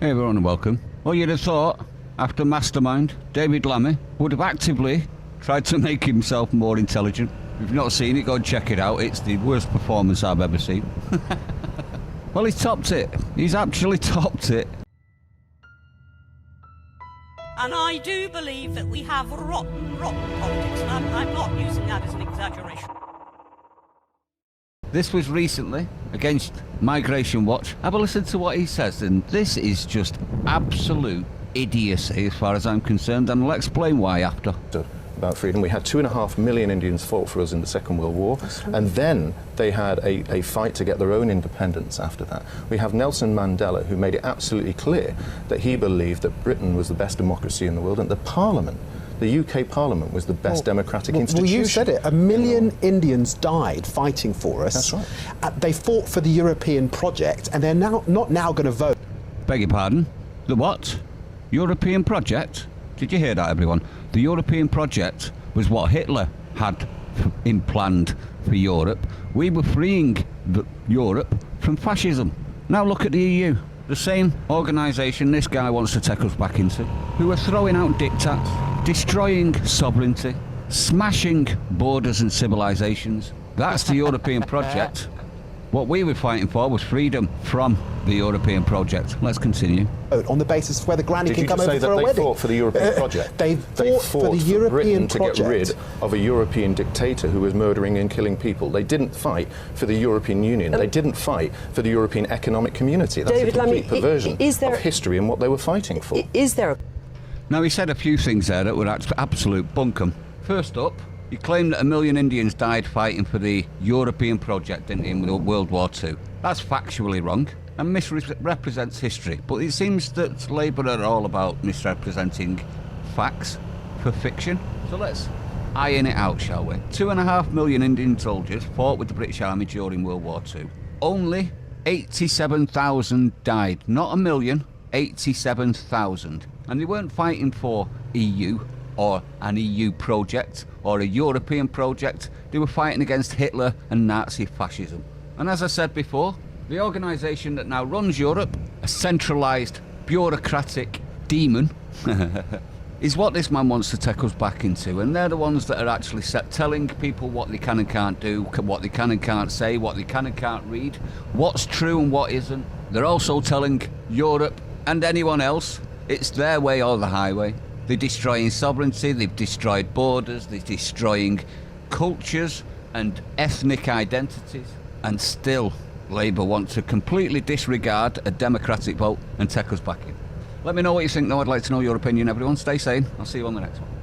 Hey everyone and welcome. Well, you'd have thought, after Mastermind, David Lammy would have actively tried to make himself more intelligent. If you've not seen it, go and check it out. It's the worst performance I've ever seen. Well, he's topped it. He's actually topped it. And I do believe that we have rotten politics, and I'm not using that as an exaggeration. This was recently against Migration Watch. Have a listen to what he says, and this is just absolute idiocy as far as I'm concerned, and I'll explain why after. About freedom. We had 2.5 million Indians fought for us in the Second World War, and then they had a fight to get their own independence after that. We have Nelson Mandela, who made it absolutely clear that he believed that Britain was the best democracy in the world, and the Parliament, the UK Parliament, was the best democratic institution. Well, you said it. 1 million Indians died fighting for us. That's right. They fought for the European project, and they're not now going to vote. Beg your pardon? The what? European project? Did you hear that, everyone? The European project was what Hitler had planned for Europe. We were freeing Europe from fascism. Now look at the EU. The same organisation this guy wants to take us back into, who are throwing out diktats, destroying sovereignty, smashing borders and civilisations. That's the European project. What we were fighting for was freedom from the European project. Let's continue. On the basis of whether Granny Did can you come just over say for a that they wedding. fought for the European project? They fought for the European Britain to project. get rid of a European dictator who was murdering and killing people. They didn't fight for the European Union. They didn't fight for the European Economic Community. That's David a complete Lammy, perversion of history and what they were fighting for. Is there Now, he said a few things there that were absolute bunkum. First up, he claimed that 1 million Indians died fighting for the European project in World War II. That's factually wrong and misrepresents history. But it seems that Labour are all about misrepresenting facts for fiction. So let's iron it out, shall we? 2.5 million Indian soldiers fought with the British Army during World War II. Only 87,000 died. Not 1 million, 87,000. And they weren't fighting for EU or an EU project or a European project. They were fighting against Hitler and Nazi fascism. And as I said before, the organisation that now runs Europe, a centralised, bureaucratic demon, is what this man wants to take us back into. And they're the ones that are actually telling people what they can and can't do, what they can and can't say, what they can and can't read, what's true and what isn't. They're also telling Europe and anyone else it's their way or the highway. They're destroying sovereignty, they've destroyed borders, they're destroying cultures and ethnic identities. And still, Labour want to completely disregard a democratic vote and take us back in. Let me know what you think, though. I'd like to know your opinion, everyone. Stay sane. I'll see you on the next one.